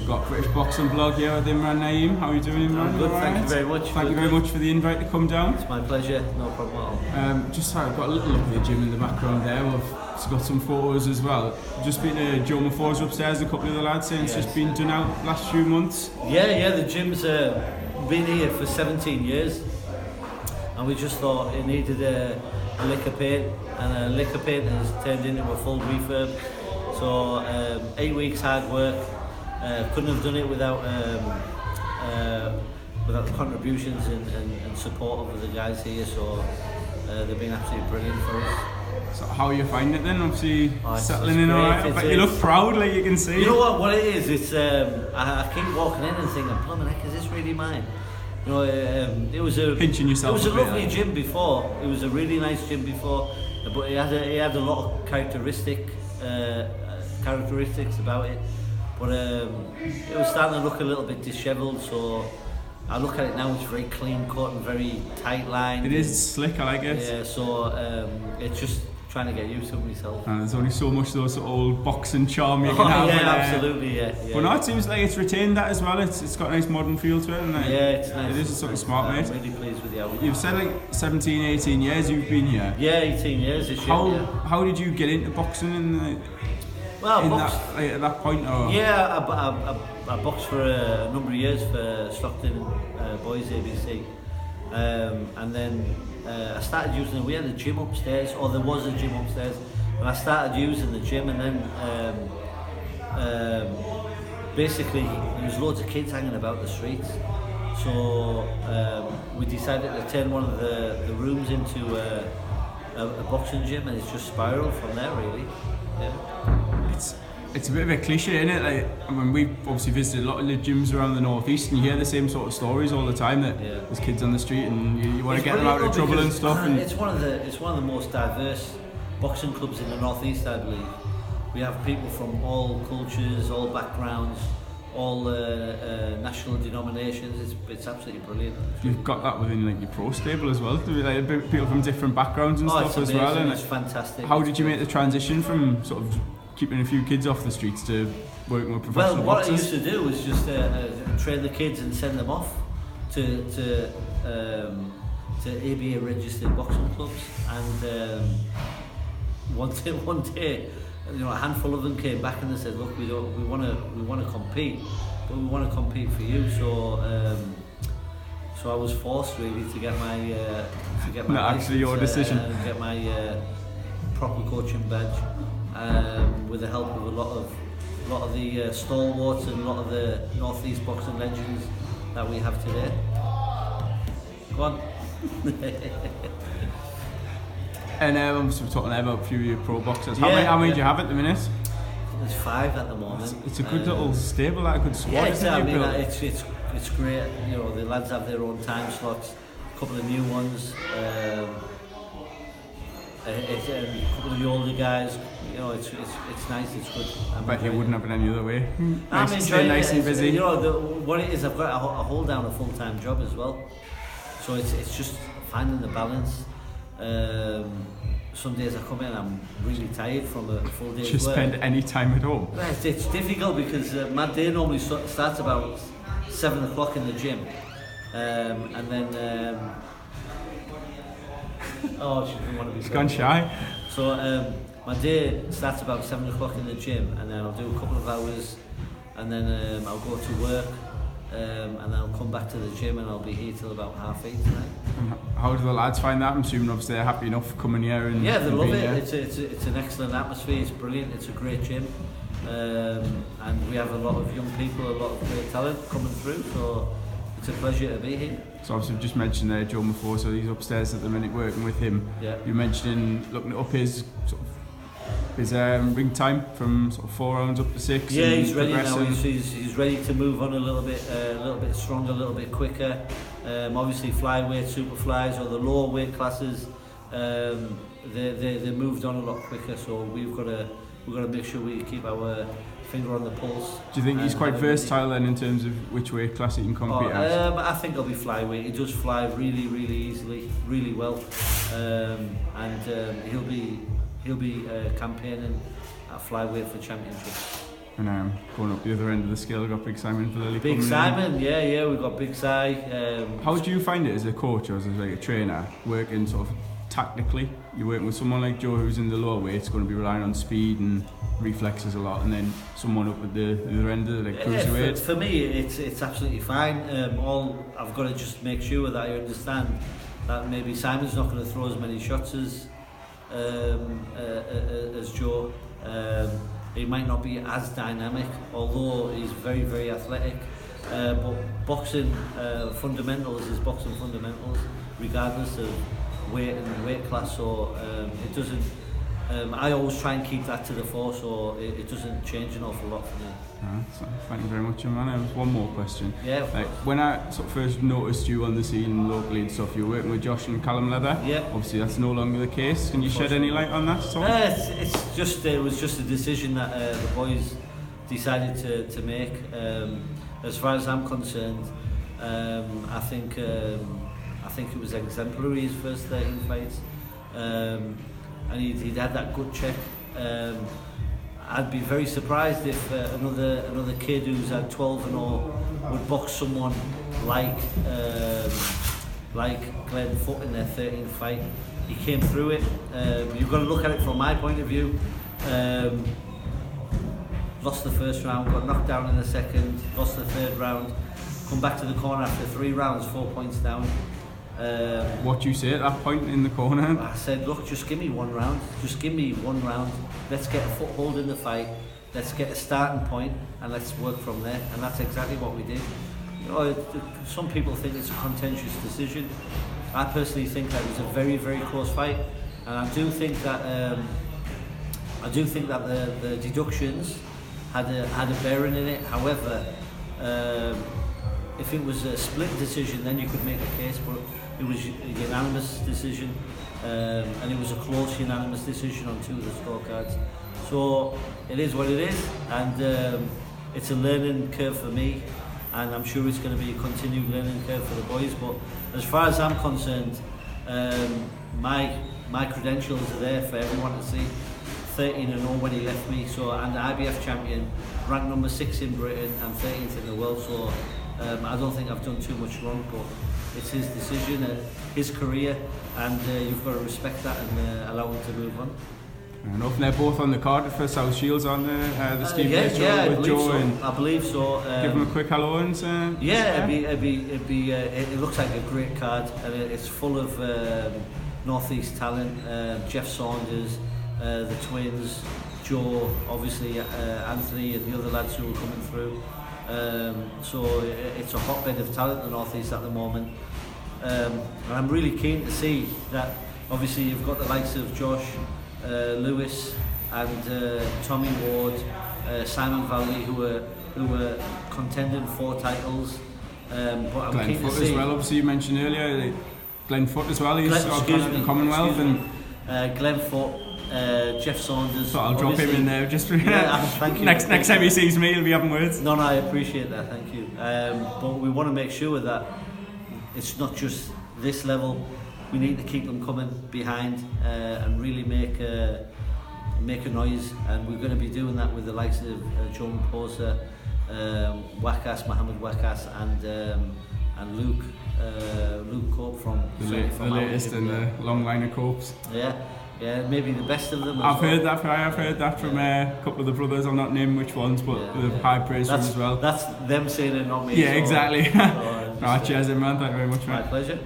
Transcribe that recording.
we've got British Boxing Blog here with Imran Naeem. How are you doing, Imran? I'm good, thank you very much. Thank you very much for the invite to come down. It's my pleasure, no problem at all. Just sorry, I've got a little look at the gym in the background there. We've got some photos as well. Just been to Joe Mafour's upstairs, a couple of the lads saying it's just been done out last few months. Yeah, the gym's been here for 17 years and we just thought it needed a lick of paint, and a lick of paint has turned into a full refurb. So 8 weeks hard work, couldn't have done it without the contributions and support of the guys here, so they've been absolutely brilliant for us. So how are you finding it then? Obviously settling in alright, but you look proud, like you can see. You know what it is, it's I keep walking in and thinking, blimey heck, is this really mine? You know, it was a pinching yourself. It was a lovely gym before. It was a really nice gym before, but it had a lot of characteristics about it. But it was starting to look a little bit dishevelled. So I look at it now; it's very clean cut and very tight line. It is slick, I like it. Yeah, so it's just trying to get used to it myself. And there's only so much those old boxing charm you can have. Yeah, absolutely, yeah. But no, it seems like it's retained that as well. It's got a nice modern feel to it. And it's nice. It is something smart, mate. I'm really pleased with the outcome. You've said like 17, 18 years you've been here. Yeah, 18 years this year. How did you get into boxing at that point? Or? Yeah, I boxed for a number of years for Stockton Boys ABC. And then I started using it. We had a gym upstairs, or there was a gym upstairs, and I started using the gym, and then basically there was loads of kids hanging about the streets, so we decided to turn one of the rooms into a boxing gym, and it's just spiraled from there, really. Yeah. It's a bit of a cliche, isn't it? Like, I mean, we've obviously visited a lot of the gyms around the northeast, and you hear the same sort of stories all the time that there's kids on the street, and you want to get them out of trouble and stuff. And it's one of the most diverse boxing clubs in the northeast, I believe. We have people from all cultures, all backgrounds, all national denominations. It's absolutely brilliant. You've got that within like your pro stable as well, like people from different backgrounds and stuff as well. And it's fantastic. How did you make the transition from sort of keeping a few kids off the streets to working with professional boxers? What boxers? I used to do was just train the kids and send them off to ABA registered boxing clubs, and one day, you know, a handful of them came back and they said, look, we want to compete, but we want to compete for you. So I was forced really to get my not actually your decision, and get my proper coaching badge, with the help of a lot of the stalwarts and a lot of the northeast boxing legends that we have today. Go on. And so we're talking there about a few of your pro boxers. How many do you have at the minute? There's 5 at the moment. It's a good little stable, a good squad. Yeah, it's great. You know, the lads have their own time slots. A couple of new ones. A couple of the older guys. You know, it's nice. It's good. I bet you wouldn't have it any other way. I'm enjoying nice and busy. You know, what it is, I've got a hold down a full-time job as well. So it's just finding the balance. Some days I come in and I'm really tired from a full day's work. Do you spend any time at home? It's difficult because my day normally starts about 7 o'clock in the gym, and then she doesn't want to be. It's gone shy. So my day starts about 7 o'clock in the gym, and then I'll do a couple of hours, and then I'll go to work. And then I'll come back to the gym and I'll be here till about 8:30 tonight. And how do the lads find that? I'm assuming obviously they're happy enough coming here and they love it. It's an excellent atmosphere. It's brilliant. It's a great gym, and we have a lot of young people, a lot of great talent coming through. So it's a pleasure to be here. So obviously we've just mentioned there Joe Mafour, so he's upstairs at the minute working with him. Yeah. You mentioned looking up his ring time from sort of 4 rounds up to 6. Yeah, he's ready now. He's ready to move on a little bit stronger, a little bit quicker. Obviously, flyweight, super flies, or the lower weight classes, they moved on a lot quicker. So we've got to make sure we keep our finger on the pulse. Do you think he's quite versatile then in terms of which weight class he can compete at? I think he'll be flyweight. He does fly really, really easily, really well, and he'll be campaigning at flyweight for championship. And going up the other end of the scale, we've got Big Simon for Lily. Big Simon, yeah, we've got Big Si. How do you find it as a coach or as like a trainer, working sort of tactically? You're working with someone like Joe who's in the lower weight, it's going to be relying on speed and reflexes a lot, and then someone up at the other end of the cruiserweight. For me, it's absolutely fine. All I've got to just make sure that I understand that maybe Simon's not going to throw as many shots as Joe. He might not be as dynamic, although he's very, very athletic. But boxing fundamentals is boxing fundamentals, regardless of weight and weight class. So it doesn't. I always try and keep that to the fore, so it doesn't change an awful lot for me. So thank you very much, Imran. There was one more question. Yeah. When I sort of first noticed you on the scene locally and stuff, you were working with Josh and Callum Leather. Yeah. Obviously, that's no longer the case. Can you shed any light on that at all? It's just it was just a decision that the boys decided to make. As far as I'm concerned, I think it was exemplary his first 13 fights. And he'd had that good check. I'd be very surprised if another kid who's had 12-0 would box someone like Glenn Foot in their 13th fight. He came through it. You've got to look at it from my point of view. Lost the first round, got knocked down in the second, lost the third round, come back to the corner after 3 rounds, 4 points down. What do you say at that point in the corner? I said, look, just give me 1 round. Just give me 1 round. Let's get a foothold in the fight. Let's get a starting point and let's work from there. And that's exactly what we did. You know, some people think it's a contentious decision. I personally think that it was a very, very close fight. And I do think that the deductions had a bearing in it. However, if it was a split decision, then you could make a case, but it was a unanimous decision, and it was a close unanimous decision on 2 of the scorecards. So it is what it is, and it's a learning curve for me, and I'm sure it's going to be a continued learning curve for the boys. But as far as I'm concerned, my credentials are there for everyone to see. 13-0 when he left me, so, and the IBF champion, ranked number 6 in Britain and 13th in the world. So I don't think I've done too much wrong, but it's his decision, his career, and you've got to respect that and allow him to move on. And often they're both on the card for South Shields on the Steve yeah, with Joe. So. And I believe so. give them a quick hello and it looks like a great card, and it's full of Northeast talent. Jeff Saunders, the twins, Joe, obviously Anthony, and the other lads who are coming through. So it's a hotbed of talent in the Northeast at the moment, and I'm really keen to see that. Obviously you've got the likes of Josh, Lewis and Tommy Ward, Simon Valley, who were contending for titles, but I'm Glenn keen Foot to see as well. Obviously you mentioned earlier Glenn Foot as well, he's the Commonwealth, and Glenn Foot, Jeff Saunders. So I'll drop him in there just for thank you. Next time he sees me, he'll be having words. No, I appreciate that, thank you. But we want to make sure that it's not just this level. We need to keep them coming behind and really make a noise. And we're going to be doing that with the likes of John Posa, Wakas, Mohammed Wakas, and Luke Cope from the latest in the long line of Copes. Yeah, maybe the best of them. I've heard that from a couple of the brothers. I'll not name which ones, but high praise from as well. That's them saying it, not me. Yeah, exactly. Cheers, man. Thank you very much, man. My pleasure.